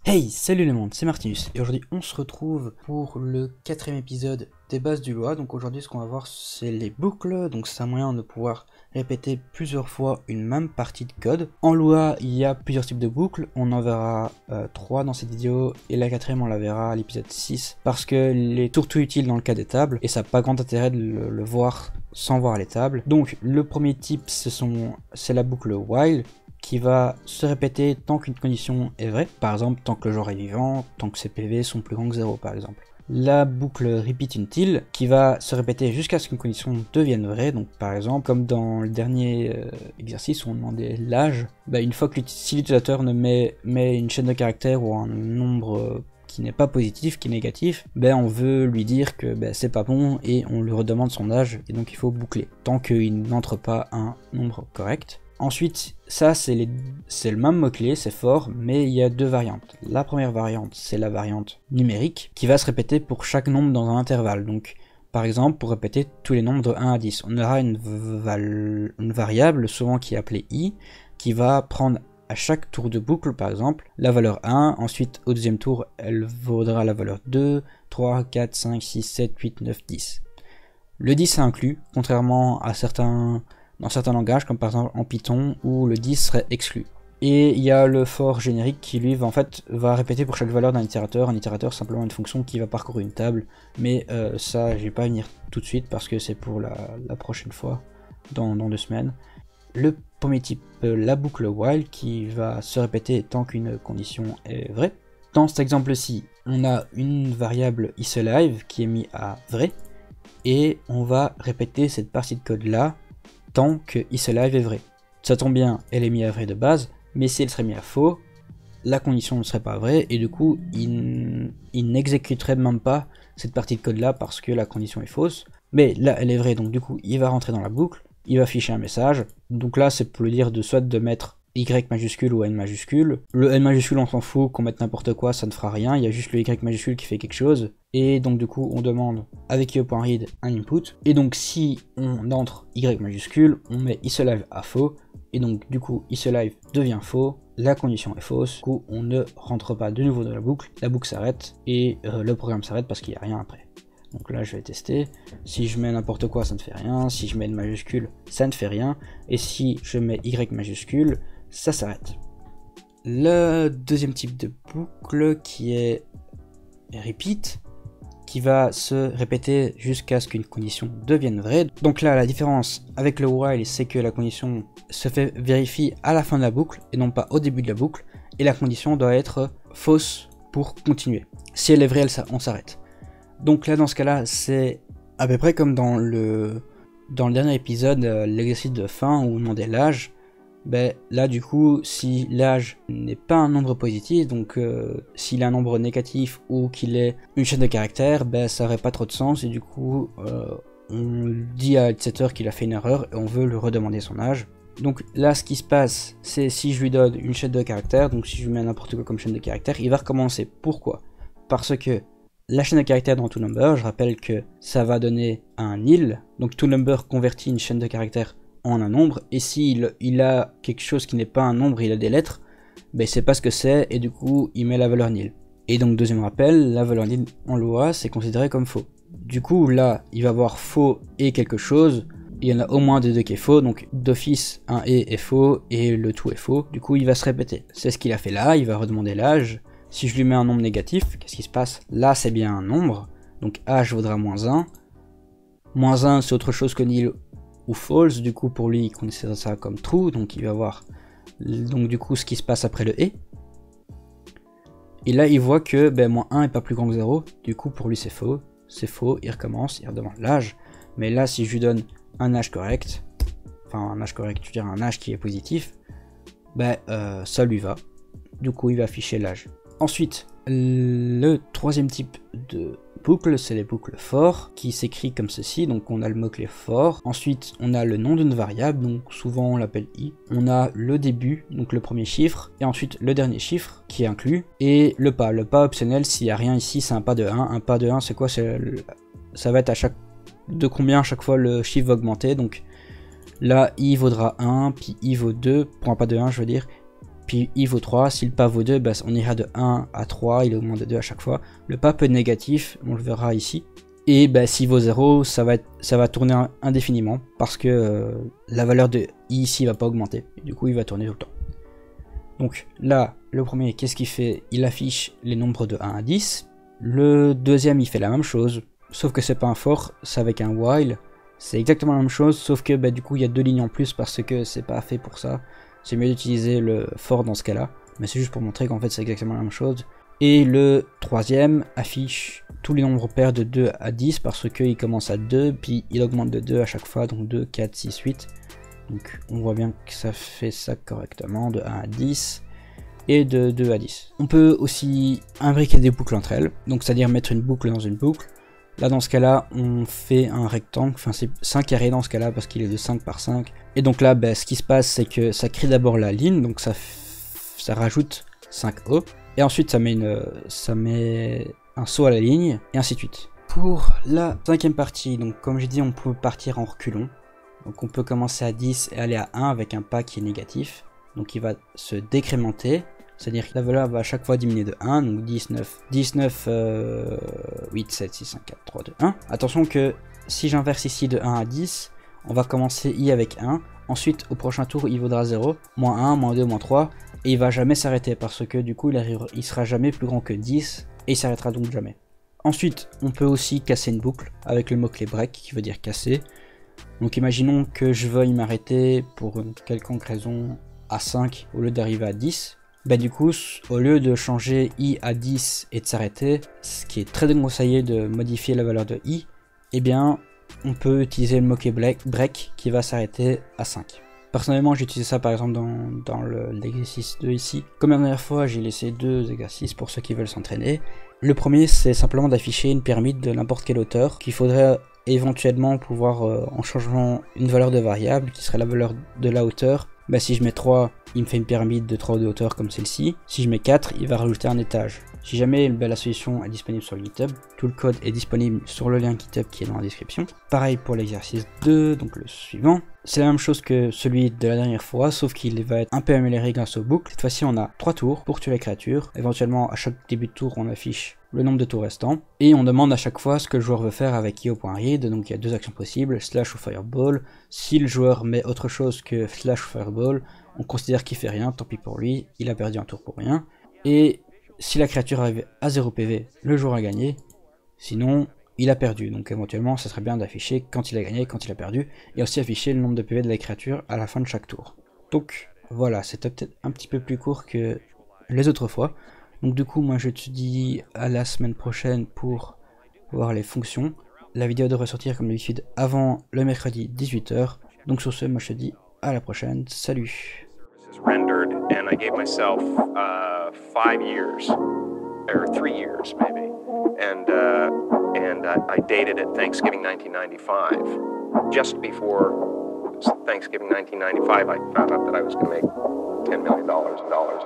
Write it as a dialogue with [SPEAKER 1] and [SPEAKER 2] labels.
[SPEAKER 1] Hey, salut le monde, c'est Martinus et aujourd'hui on se retrouve pour le 4ème épisode des bases du Lua. Donc aujourd'hui ce qu'on va voir c'est les boucles, donc c'est un moyen de pouvoir répéter plusieurs fois une même partie de code. En Lua il y a plusieurs types de boucles, on en verra 3 dans cette vidéo et la 4ème on la verra à l'épisode 6 parce que les surtout utiles dans le cas des tables et ça n'a pas grand intérêt de le voir sans voir les tables. Donc le premier type c'est la boucle while, qui va se répéter tant qu'une condition est vraie, par exemple tant que le joueur est vivant, tant que ses PV sont plus grands que 0 par exemple. La boucle repeat until qui va se répéter jusqu'à ce qu'une condition devienne vraie, donc par exemple comme dans le dernier exercice où on demandait l'âge, une fois que si l'utilisateur ne met une chaîne de caractères ou un nombre qui n'est pas positif, qui est négatif, on veut lui dire que c'est pas bon et on lui redemande son âge et donc il faut boucler tant qu'il n'entre pas un nombre correct. Ensuite, ça c'est le même mot-clé, c'est fort, mais il y a deux variantes. La première variante, c'est la variante numérique, qui va se répéter pour chaque nombre dans un intervalle. Donc, par exemple, pour répéter tous les nombres de 1 à 10, on aura une variable, souvent qui est appelée i, qui va prendre à chaque tour de boucle, par exemple, la valeur 1, ensuite au deuxième tour, elle vaudra la valeur 2, 3, 4, 5, 6, 7, 8, 9, 10. Le 10 est inclus, contrairement à dans certains langages, comme par exemple en Python, où le 10 serait exclu. Et il y a le for générique qui lui va répéter pour chaque valeur d'un itérateur. Un itérateur, simplement une fonction qui va parcourir une table, mais ça je vais pas venir tout de suite parce que c'est pour la prochaine fois, dans 2 semaines. Le premier type, la boucle while, qui va se répéter tant qu'une condition est vraie. Dans cet exemple-ci, on a une variable isalive qui est mise à vrai, et on va répéter cette partie de code là tant que isalive est vrai. Ça tombe bien, elle est mise à vrai de base, mais si elle serait mise à faux, la condition ne serait pas vraie, et du coup, il n'exécuterait même pas cette partie de code là parce que la condition est fausse. Mais là, elle est vraie, donc du coup, il va rentrer dans la boucle, il va afficher un message. Donc là, c'est pour lui dire soit de mettre Y majuscule ou N majuscule. Le N majuscule, on s'en fout, qu'on mette n'importe quoi, ça ne fera rien, il y a juste le Y majuscule qui fait quelque chose. Et donc du coup, on demande avec io.read un input. Et donc si on entre Y majuscule, on met isalive à faux. Et donc du coup, isalive devient faux, la condition est fausse, du coup, on ne rentre pas de nouveau dans la boucle s'arrête, et le programme s'arrête parce qu'il n'y a rien après. Donc là, je vais tester. Si je mets n'importe quoi, ça ne fait rien. Si je mets une majuscule, ça ne fait rien. Et si je mets Y majuscule, ça s'arrête. Le deuxième type de boucle qui est repeat, qui va se répéter jusqu'à ce qu'une condition devienne vraie. Donc là, la différence avec le while, c'est que la condition se fait vérifier à la fin de la boucle et non pas au début de la boucle. Et la condition doit être fausse pour continuer. Si elle est vraie, on s'arrête. Donc là, dans ce cas-là, c'est à peu près comme dans le dernier épisode, l'exercice de fin où on demandait l'âge. Là, du coup, si l'âge n'est pas un nombre positif, donc s'il est un nombre négatif ou qu'il est une chaîne de caractères, ça n'aurait pas trop de sens et du coup, on dit à l'utilisateur qu'il a fait une erreur et on veut lui redemander son âge. Donc là, ce qui se passe, c'est si je lui donne une chaîne de caractères, donc si je lui mets n'importe quoi comme chaîne de caractères, il va recommencer. Pourquoi? Parce que la chaîne de caractères dans toNumber, je rappelle que ça va donner un nil, donc toNumber convertit une chaîne de caractères en un nombre, et s'il a quelque chose qui n'est pas un nombre, il a des lettres, il sait pas ce que c'est, et du coup il met la valeur nil. Et donc deuxième rappel, la valeur nil en Lua c'est considéré comme faux. Du coup là, il va avoir faux et quelque chose, il y en a au moins des deux qui est faux, donc d'office un et est faux, et le tout est faux, du coup il va se répéter. C'est ce qu'il a fait là, il va redemander l'âge. Si je lui mets un nombre négatif, qu'est-ce qui se passe? Là c'est bien un nombre, donc âge vaudra -1. -1 c'est autre chose que nil ou false, du coup pour lui il considère ça comme true, donc il va voir donc du coup ce qui se passe après le et. Et là il voit que -1 est pas plus grand que 0, du coup pour lui c'est faux, il recommence, il redemande l'âge. Mais là si je lui donne un âge correct, enfin un âge correct, je veux dire un âge qui est positif, ça lui va, du coup il va afficher l'âge. Ensuite, le troisième type de boucle, c'est les boucles for, qui s'écrit comme ceci. Donc on a le mot-clé for, ensuite on a le nom d'une variable, donc souvent on l'appelle i, on a le début, donc le premier chiffre, et ensuite le dernier chiffre qui est inclus, et le pas optionnel, s'il n'y a rien ici, c'est un pas de 1. Un pas de 1 c'est quoi? Ça va être de combien à chaque fois le chiffre va augmenter, donc là i vaudra 1, puis i vaut 2, pour un pas de 1 je veux dire, puis i vaut 3, si le pas vaut 2, bah, on ira de 1 à 3, il augmente de 2 à chaque fois. Le pas peut être négatif, on le verra ici. Et bah, s'il vaut 0, ça va tourner indéfiniment, parce que la valeur de i ici va pas augmenter, et du coup il va tourner tout le temps. Donc là, le premier, qu'est-ce qu'il fait? Il affiche les nombres de 1 à 10. Le deuxième, il fait la même chose, sauf que c'est pas un for, c'est avec un while. C'est exactement la même chose, sauf que bah, du coup il y a 2 lignes en plus parce que c'est pas fait pour ça. C'est mieux d'utiliser le for dans ce cas-là, mais c'est juste pour montrer qu'en fait c'est exactement la même chose. Et le troisième affiche tous les nombres pairs de 2 à 10 parce qu'il commence à 2, puis il augmente de 2 à chaque fois, donc 2, 4, 6, 8. Donc on voit bien que ça fait ça correctement, de 1 à 10 et de 2 à 10. On peut aussi imbriquer des boucles entre elles, donc c'est-à-dire mettre une boucle dans une boucle. Là dans ce cas là on fait un rectangle, enfin c'est 5 carrés dans ce cas là parce qu'il est de 5 par 5. Et donc là bah, ce qui se passe c'est que ça crée d'abord la ligne, donc ça rajoute 5 O. Et ensuite ça met un saut à la ligne et ainsi de suite. Pour la cinquième partie, donc comme j'ai dit on peut partir en reculons. Donc on peut commencer à 10 et aller à 1 avec un pas qui est négatif. Donc il va se décrémenter. C'est-à-dire que la valeur va à chaque fois diminuer de 1, donc 19, 8, 7, 6, 5, 4, 3, 2, 1. Attention que si j'inverse ici de 1 à 10, on va commencer i avec 1. Ensuite, au prochain tour, il vaudra 0, moins 1, moins 2, moins 3. Et il va jamais s'arrêter parce que du coup, il sera jamais plus grand que 10 et il s'arrêtera donc jamais. Ensuite, on peut aussi casser une boucle avec le mot-clé break qui veut dire casser. Donc imaginons que je veuille m'arrêter pour une quelconque raison à 5 au lieu d'arriver à 10. Bah du coup, au lieu de changer i à 10 et de s'arrêter, ce qui est très déconseillé de modifier la valeur de i, eh bien on peut utiliser le mot-clé break qui va s'arrêter à 5. Personnellement j'ai utilisé ça par exemple dans l'exercice 2 ici. Comme la dernière fois j'ai laissé 2 exercices pour ceux qui veulent s'entraîner. Le premier c'est simplement d'afficher une pyramide de n'importe quelle hauteur qu'il faudrait éventuellement pouvoir en changeant une valeur de variable qui serait la valeur de la hauteur. Bah si je mets 3, il me fait une pyramide de 3 de hauteur comme celle-ci. Si je mets 4, il va rajouter un étage. Si jamais la solution est disponible sur le GitHub, tout le code est disponible sur le lien GitHub qui est dans la description. Pareil pour l'exercice 2, donc le suivant. C'est la même chose que celui de la dernière fois, sauf qu'il va être un peu amélioré grâce aux boucles. Cette fois-ci, on a 3 tours pour tuer la créature. Éventuellement, à chaque début de tour, on affiche le nombre de tours restants. Et on demande à chaque fois ce que le joueur veut faire avec io.read. Donc il y a 2 actions possibles, slash ou fireball. Si le joueur met autre chose que slash ou fireball, on considère qu'il fait rien, tant pis pour lui, il a perdu un tour pour rien. Et si la créature arrive à 0 PV, le joueur a gagné. Sinon, il a perdu. Donc éventuellement, ça serait bien d'afficher quand il a gagné, quand il a perdu. Et aussi afficher le nombre de PV de la créature à la fin de chaque tour. Donc voilà, c'était peut-être un petit peu plus court que les autres fois. Donc du coup, moi je te dis à la semaine prochaine pour voir les fonctions. La vidéo devrait sortir comme d'habitude avant le mercredi 18h. Donc sur ce, moi je te dis à la prochaine. Salut.
[SPEAKER 2] Rendered, and I gave myself 5 years, or 3 years maybe, and I dated it Thanksgiving 1995. Just before Thanksgiving 1995, I found out that I was going to make $10 million in dollars.